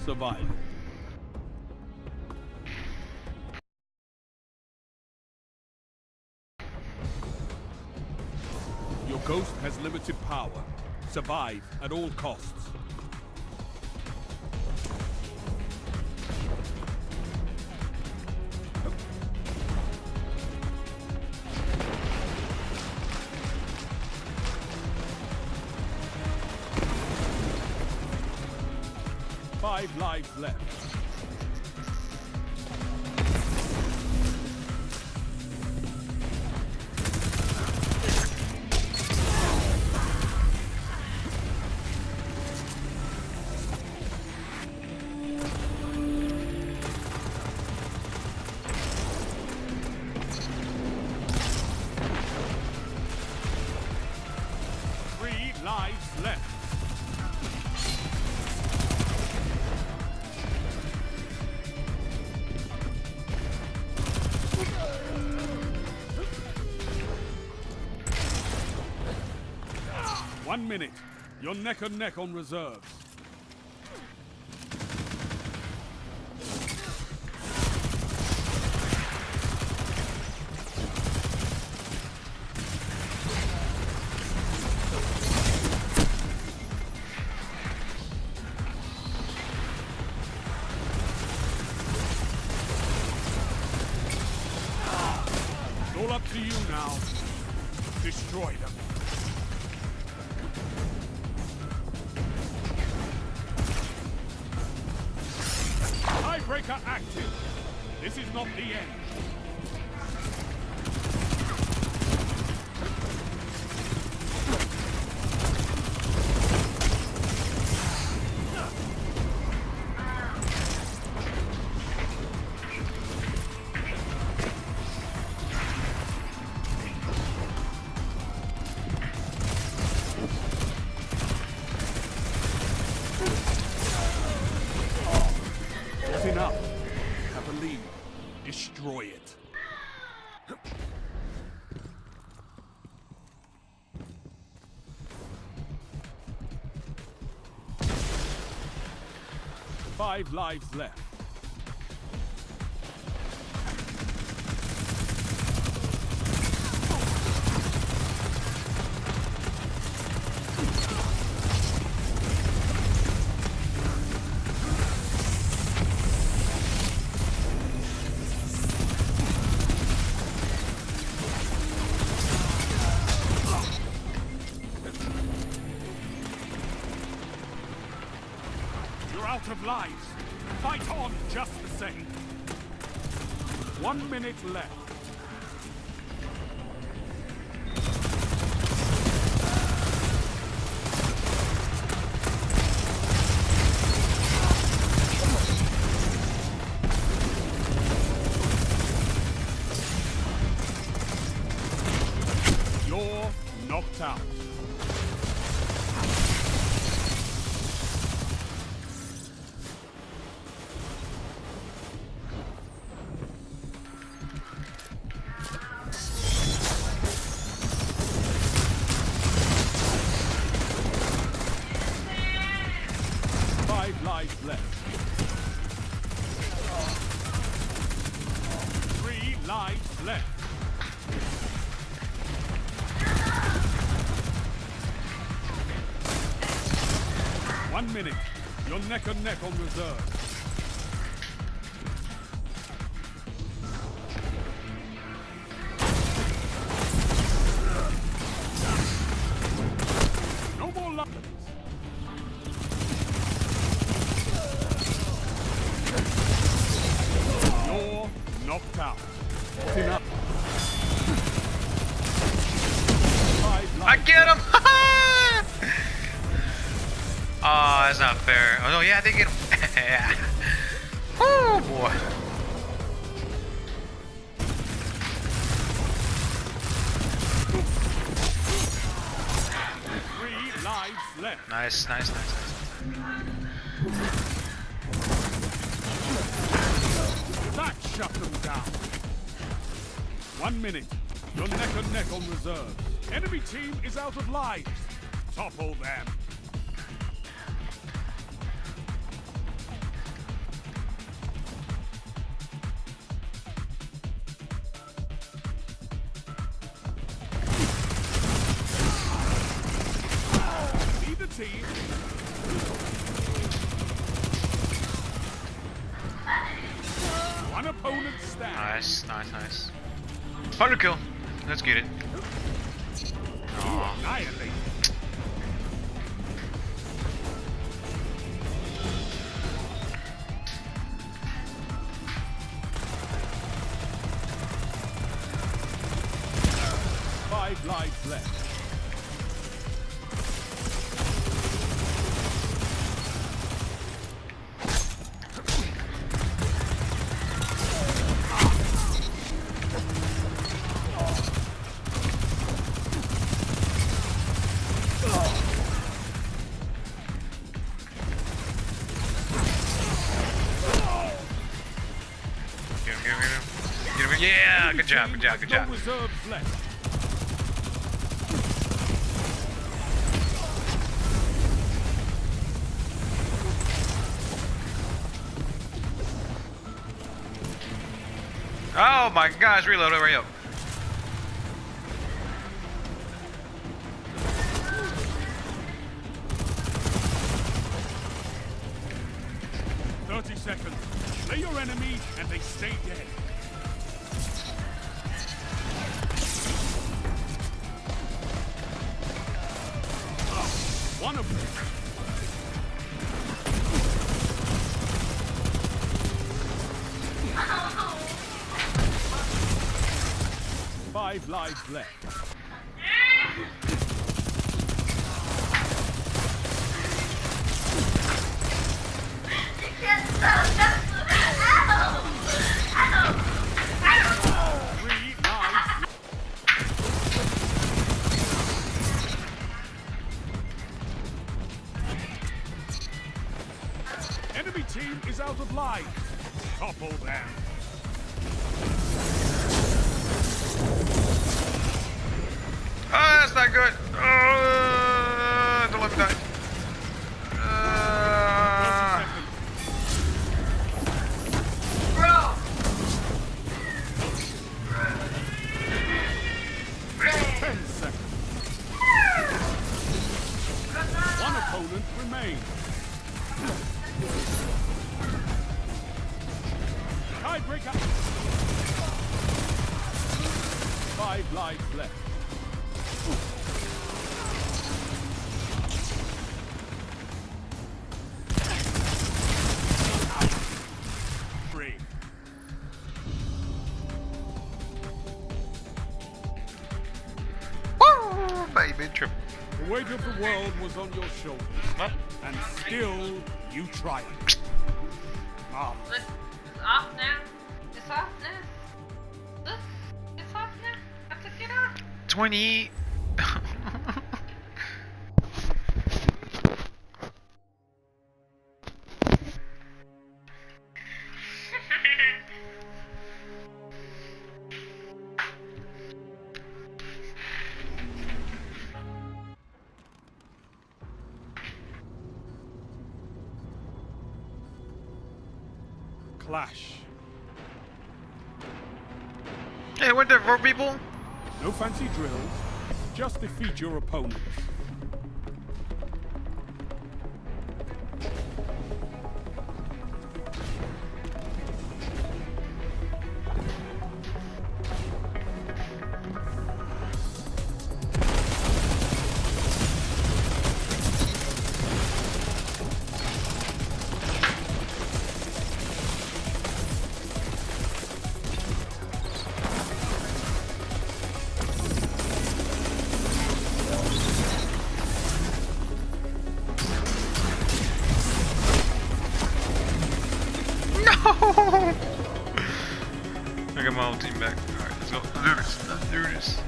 survival. Your ghost has limited power. Survive at all costs. Five lives left. Three lives left. One minute. You're neck and neck on reserves. It's all up to you now. Destroy them. Tiebreaker active. This is not the end. It's enough. Have a lead. Destroy it. Five lives left. You're out of lives. Fight on just the same. 1 minute left. You're knocked out. Five lives left. 3 lives left. One minute. You're neck and neck on reserve. No more lives. You're knocked out. That's enough. Five I lives get him! left. Oh, that's not fair. Oh no, yeah, they get him. Yeah. Oh boy. Three lives left. Nice, nice, nice, nice. That shut them down. 1 minute. You're neck and neck on reserve. Enemy team is out of lives. Topple them. team. One opponent stands. Nice. 100 kill. Let's get it. Aw. Annihilate. Five lives left. Get him. Yeah, good job. No reserves left. Oh my gosh, reload, hurry up. Seconds. Slay your enemy and they stay dead. One of them. Five lives left. Enemy team is out of lives. Topple them. Oh, that's not good. Don't let me die. 10 seconds. One opponent remains. Tiebreaker. 5 lives left. Free. Woo, baby, trip. The weight of the world was on your shoulders, What? and still you triumphed. Ah, Look, it's off now. It's off now. Look, it's off now. I took it off. 20. clash. Hey, what the for people? No fancy drills, just defeat your opponents. I got my whole team back. Alright, let's go. Let's do this.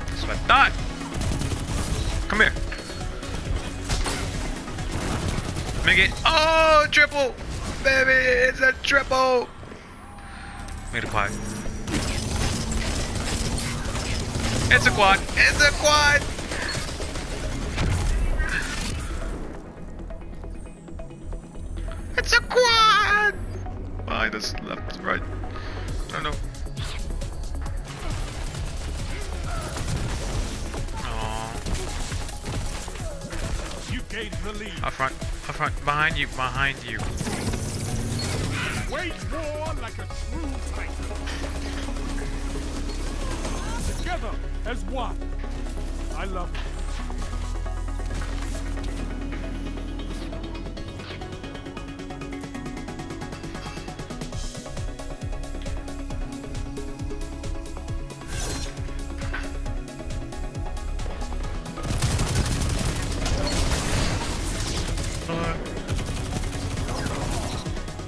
That's what I thought. Come here. Make it. Oh, triple! Baby, it's a triple! Made a quad. It's a quad! It's a quad! It's a quad! Behind us, left, right. I don't know. gained the lead. Up front, behind you, behind you. Wage war like a true titan. Together as one. I love it.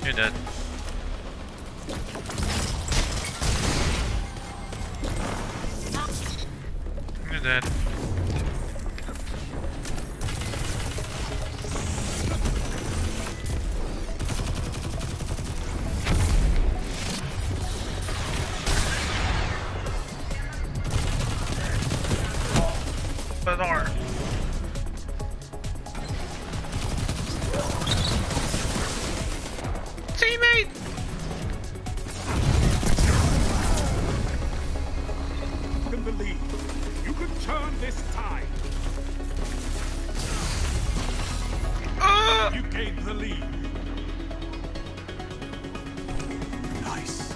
You're dead. You're dead. Bizarre. Teammate! In the lead. You can turn this tide. You gained the lead. Nice.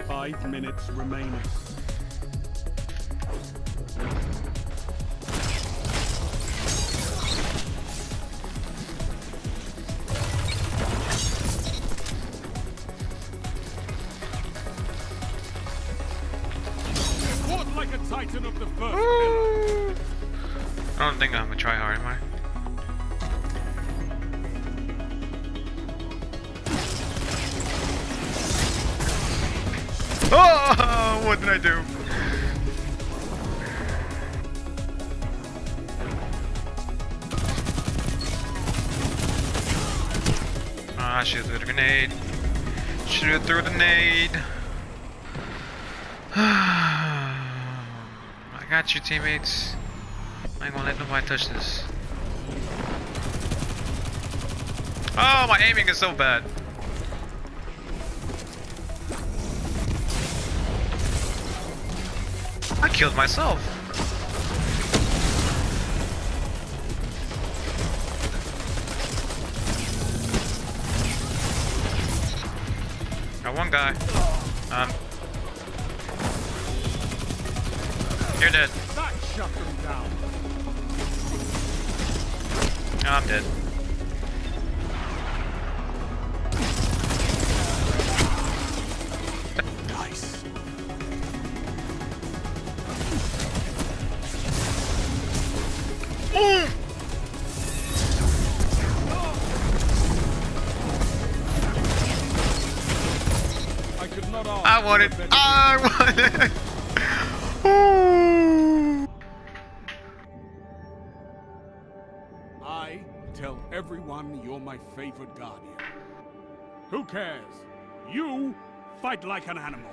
Five minutes remaining. Fought like a titan of the first pillar. I don't think I'm gonna try hard, am I? Oh, what did I do? Ah, shoot through the grenade. Shoot through the nade. I got you, teammates. I ain't gonna let nobody touch this. Oh, my aiming is so bad. I killed myself. Got one guy. You're dead. That shut them down. I'm dead. Nice. I could not ask I want it. for a better I want it. Ooh. I tell everyone you're my favorite guardian. Who cares? You fight like an animal.